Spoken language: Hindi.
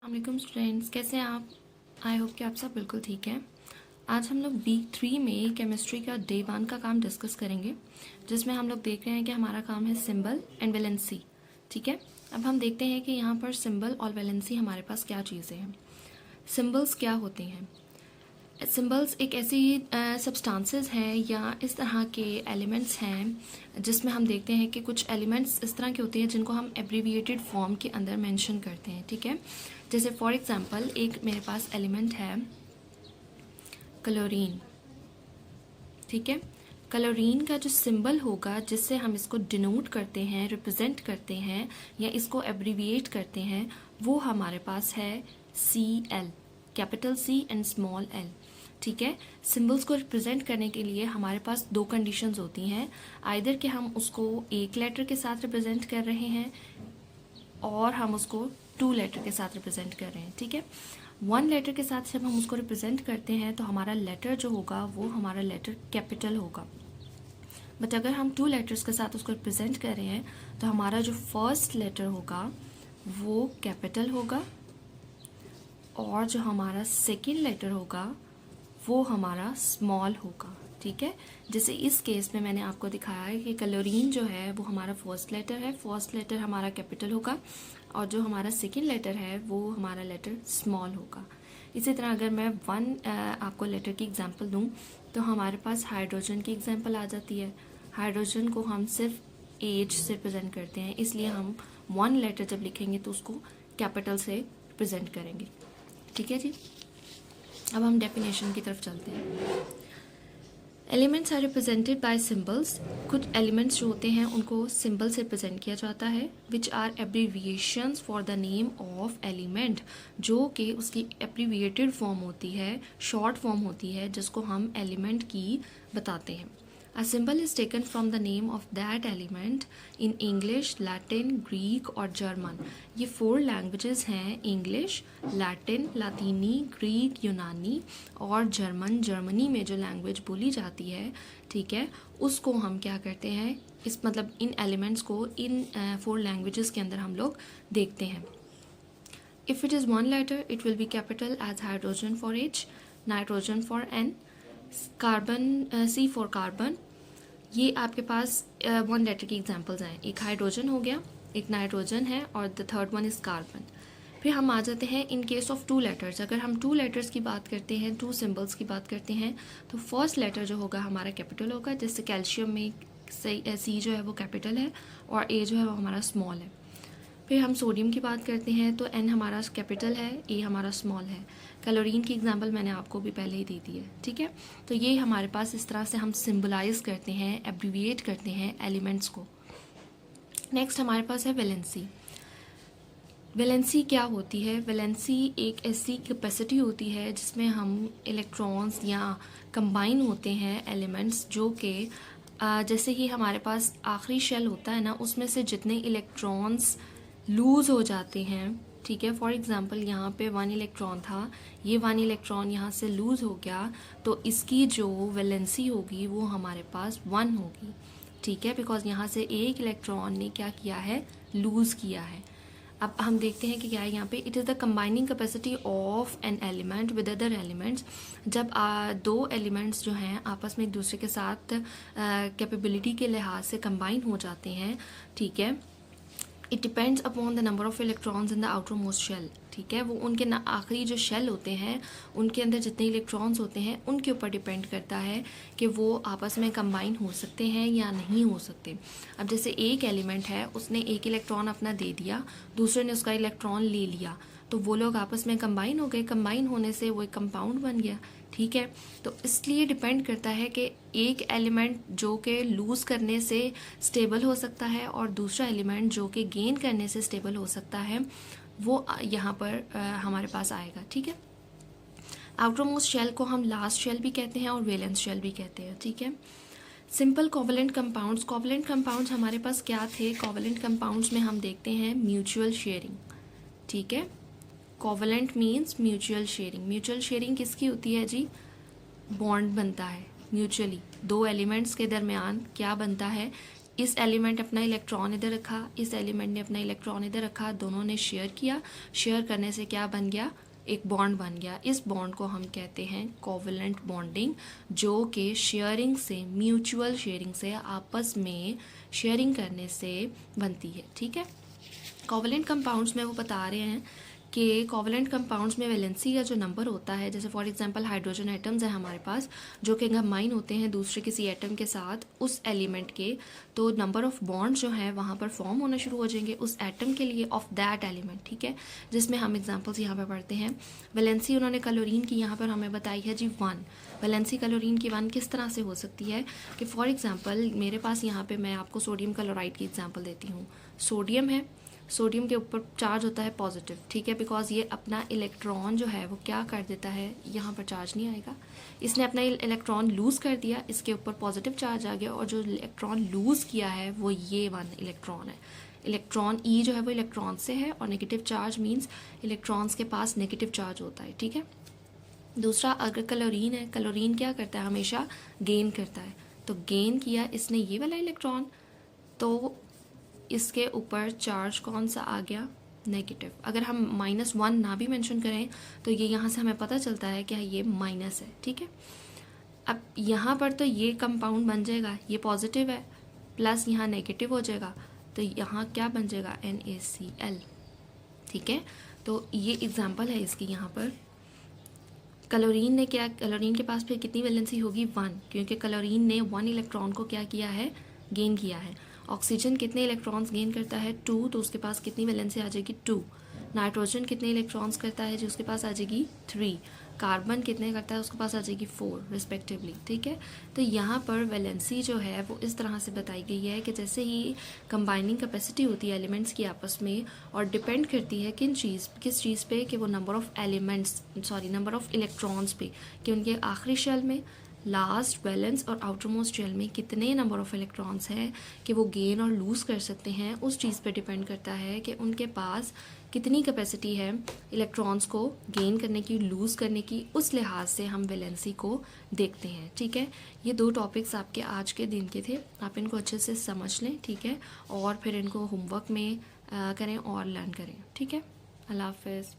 वालेकुम स्टूडेंट्स, कैसे हैं आप? आई होप कि आप सब बिल्कुल ठीक हैं। आज हम लोग वीक 3 में केमिस्ट्री का डे 1 का काम डिस्कस करेंगे, जिसमें हम लोग देख रहे हैं कि हमारा काम है सिंबल एंड वैलेंसी। ठीक है, अब हम देखते हैं कि यहाँ पर सिंबल और वैलेंसी हमारे पास क्या चीज़ें हैं। सिंबल्स क्या होते हैं? सिंबल्स एक ऐसी सब्सटेंसेस हैं या इस तरह के एलिमेंट्स हैं जिसमें हम देखते हैं कि कुछ एलिमेंट्स इस तरह के होते हैं जिनको हम एब्रीविएटेड फॉर्म के अंदर मेंशन करते हैं। ठीक है, जैसे फॉर एग्जांपल एक मेरे पास एलिमेंट है क्लोरीन। ठीक है, क्लोरीन का जो सिंबल होगा जिससे हम इसको डिनोट करते हैं, रिप्रेजेंट करते हैं या इसको एब्रीविएट करते हैं, वो हमारे पास है Cl, capital C and small l। ठीक है, सिंबल्स को रिप्रेजेंट करने के लिए हमारे पास दो कंडीशंस होती हैं, आइदर कि हम उसको एक लेटर के साथ रिप्रेजेंट कर रहे हैं और हम उसको 2 लेटर के साथ रिप्रेजेंट कर रहे हैं। ठीक है, 1 लेटर के साथ जब हम उसको रिप्रेजेंट करते हैं तो हमारा लेटर जो होगा वो हमारा लेटर कैपिटल होगा, बट अगर हम 2 लेटर्स के साथ उसको रिप्रेजेंट कर रहे हैं तो हमारा जो फर्स्ट लेटर होगा वो कैपिटल होगा और जो हमारा सेकेंड लेटर होगा वो हमारा स्मॉल होगा। ठीक है, जैसे इस केस में मैंने आपको दिखाया है कि क्लोरीन जो है वो हमारा फर्स्ट लेटर है, फर्स्ट लेटर हमारा कैपिटल होगा और जो हमारा सेकेंड लेटर है वो हमारा लेटर स्मॉल होगा। इसी तरह अगर मैं आपको लेटर की एग्जांपल दूं तो हमारे पास हाइड्रोजन की एग्जांपल आ जाती है। हाइड्रोजन को हम सिर्फ एच से रिप्रेजेंट करते हैं, इसलिए हम 1 लेटर जब लिखेंगे तो उसको कैपिटल से रिप्रेजेंट करेंगे। ठीक है जी, अब हम डेफिनेशन की तरफ चलते हैं। Elements are represented by symbols. कुछ एलिमेंट्स जो होते हैं उनको सिंबल से रिप्रेजेंट किया जाता है, which are abbreviations for the name of element, जो कि उसकी एब्रीविएटेड फॉर्म होती है, शॉर्ट फॉर्म होती है जिसको हम एलिमेंट की बताते हैं। A symbol is taken from the name of that element in English, Latin, Greek और German। ये 4 लैंग्वेजेस हैं, इंग्लिश, लैटिन, लातीनी, ग्रीक, यूनानी और जर्मन। जर्मनी में जो लैंग्वेज बोली जाती है, ठीक है, उसको हम क्या करते हैं, इस मतलब इन एलिमेंट्स को इन 4 लैंग्वेजेस के अंदर हम लोग देखते हैं। If it is 1 letter, it will be capital as hydrogen for H, nitrogen for N, carbon C for carbon. ये आपके पास 1 लेटर की एग्जांपल्स हैं, एक हाइड्रोजन हो गया, एक नाइट्रोजन है और the third one is carbon. फिर हम आ जाते हैं इन केस ऑफ 2 लेटर्स। अगर हम 2 लेटर्स की बात करते हैं, 2 सिंबल्स की बात करते हैं, तो फर्स्ट लेटर जो होगा हमारा कैपिटल होगा, जैसे कैल्शियम में C जो है वो कैपिटल है और A जो है वो हमारा स्मॉल है। फिर हम सोडियम की बात करते हैं तो N हमारा कैपिटल है, A हमारा स्मॉल है। क्लोरीन की एग्जांपल मैंने आपको भी पहले ही दे दी है। ठीक है, तो ये हमारे पास इस तरह से हम सिंबलाइज करते हैं, एब्रीविएट करते हैं एलिमेंट्स को। नेक्स्ट हमारे पास है वैलेंसी। वैलेंसी क्या होती है? वैलेंसी एक ऐसी कैपेसिटी होती है जिसमें हम इलेक्ट्रॉन्स या कंबाइन होते हैं एलिमेंट्स, जो कि जैसे ही हमारे पास आखिरी शेल होता है ना, उसमें से जितने इलेक्ट्रॉन्स लूज़ हो जाते हैं, ठीक है, फॉर एग्जांपल यहाँ पे 1 इलेक्ट्रॉन था, ये 1 इलेक्ट्रॉन यहाँ से लूज़ हो गया तो इसकी जो वैलेंसी होगी वो हमारे पास 1 होगी। ठीक है, बिकॉज यहाँ से एक इलेक्ट्रॉन ने क्या किया है, लूज़ किया है। अब हम देखते हैं कि क्या है यहाँ पे, it is the combining capacity of an element with other elements. जब 2 एलिमेंट्स जो हैं आपस में एक दूसरे के साथ कैपेबिलिटी के लिहाज से कंबाइन हो जाते हैं, ठीक है, it depends upon the number of electrons in the outermost shell. ठीक है, वो उनके आखिरी जो शेल होते हैं उनके अंदर जितने इलेक्ट्रॉन्स होते हैं उनके ऊपर डिपेंड करता है कि वो आपस में कंबाइन हो सकते हैं या नहीं हो सकते। अब जैसे एक एलिमेंट है, उसने एक इलेक्ट्रॉन अपना दे दिया, दूसरे ने उसका इलेक्ट्रॉन ले लिया, तो वो लोग आपस में कंबाइन हो गए, कंबाइन होने से वो एक कंपाउंड बन गया। ठीक है, तो इसलिए डिपेंड करता है कि एक एलिमेंट जो कि लूज़ करने से स्टेबल हो सकता है और दूसरा एलिमेंट जो कि गेन करने से स्टेबल हो सकता है, वो यहाँ पर हमारे पास आएगा। ठीक है, आउटर मोस्ट शेल को हम लास्ट शेल भी कहते हैं और वैलेंस शेल भी कहते हैं। ठीक है, simple covalent compounds. Covalent compounds हमारे पास क्या थे? कोवलेंट कंपाउंड्स में हम देखते हैं म्यूचुअल शेयरिंग। ठीक है, covalent means mutual sharing. Mutual sharing किसकी होती है जी? बॉन्ड बनता है म्यूचुअली, 2 एलिमेंट्स के दरमियान क्या बनता है, इस एलिमेंट अपना इलेक्ट्रॉन इधर रखा, इस एलिमेंट ने अपना इलेक्ट्रॉन इधर रखा, दोनों ने शेयर किया, शेयर करने से क्या बन गया, एक बॉन्ड बन गया। इस बॉन्ड को हम कहते हैं कोवलेंट बॉन्डिंग, जो कि शेयरिंग से, म्यूचुअल शेयरिंग से, आपस में शेयरिंग करने से बनती है। ठीक है, कोवलेंट कंपाउंड्स में वो बता रहे हैं कि कोवलेंट कंपाउंड्स में वैलेंसी का जो नंबर होता है, जैसे फॉर एग्जांपल हाइड्रोजन एटम्स हैं हमारे पास जो कि कंबाइन होते हैं दूसरे किसी एटम के साथ उस एलिमेंट के, तो नंबर ऑफ बॉन्ड जो है वहाँ पर फॉर्म होना शुरू हो जाएंगे उस एटम के लिए ऑफ दैट एलिमेंट। ठीक है, जिसमें हम एग्जांपल्स यहाँ पर पढ़ते हैं। वैलेंसी उन्होंने क्लोरीन की यहाँ पर हमें बताई है जी 1। वैलेंसी क्लोरीन की 1 किस तरह से हो सकती है कि फॉर एग्जाम्पल मेरे पास यहाँ पर मैं आपको सोडियम क्लोराइड की एग्जाम्पल देती हूँ। सोडियम है, सोडियम के ऊपर चार्ज होता है पॉजिटिव, ठीक है, बिकॉज ये अपना इलेक्ट्रॉन जो है वो क्या कर देता है, यहाँ पर चार्ज नहीं आएगा, इसने अपना इलेक्ट्रॉन लूज़ कर दिया, इसके ऊपर पॉजिटिव चार्ज आ गया, और जो इलेक्ट्रॉन लूज़ किया है वो ये 1 इलेक्ट्रॉन है। इलेक्ट्रॉन ई जो है वो इलेक्ट्रॉन से है, और नेगेटिव चार्ज मीन्स इलेक्ट्रॉन्स के पास नेगेटिव चार्ज होता है। ठीक है, दूसरा अगर क्लोरीन है, क्लोरीन क्या करता है, हमेशा गेन करता है, तो गेन किया इसने ये वाला इलेक्ट्रॉन, तो इसके ऊपर चार्ज कौन सा आ गया, नेगेटिव। अगर हम -1 ना भी मेंशन करें तो ये यहाँ से हमें पता चलता है कि ये माइनस है। ठीक है, अब यहाँ पर तो ये कंपाउंड बन जाएगा, ये पॉजिटिव है प्लस यहाँ नेगेटिव हो जाएगा, तो यहाँ क्या बन जाएगा, NaCl। ठीक है, तो ये एग्जाम्पल है इसकी। यहाँ पर क्लोरीन ने क्या, क्लोरीन के पास फिर कितनी वैलेंसी होगी, 1, क्योंकि क्लोरीन ने 1 इलेक्ट्रॉन को क्या किया है, गेन किया है। ऑक्सीजन कितने इलेक्ट्रॉन्स गेन करता है, 2, तो उसके पास कितनी वैलेंसी आ जाएगी, 2। नाइट्रोजन कितने इलेक्ट्रॉन्स करता है, जो उसके पास आ जाएगी 3। कार्बन कितने करता है, उसके पास आ जाएगी 4 रिस्पेक्टिवली। ठीक है, तो यहाँ पर वैलेंसी जो है वो इस तरह से बताई गई है कि जैसे ही कंबाइनिंग कैपेसिटी होती है एलिमेंट्स की आपस में, और डिपेंड करती है किस चीज़ पे, कि वो नंबर ऑफ इलेक्ट्रॉन्स पे, कि उनके आखिरी शेल में, लास्ट वैलेंस और आउटरमोस्ट शेल में कितने नंबर ऑफ इलेक्ट्रॉन्स हैं कि वो गेन और लूज़ कर सकते हैं, उस चीज़ पे डिपेंड करता है कि उनके पास कितनी कैपेसिटी है इलेक्ट्रॉन्स को गेन करने की, लूज़ करने की। उस लिहाज से हम वैलेंसी को देखते हैं। ठीक है, ये 2 टॉपिक्स आपके आज के दिन के थे, आप इनको अच्छे से समझ लें। ठीक है, और फिर इनको होमवर्क में करें और लर्न करें। ठीक है, अल्लाह हाफ़िज़।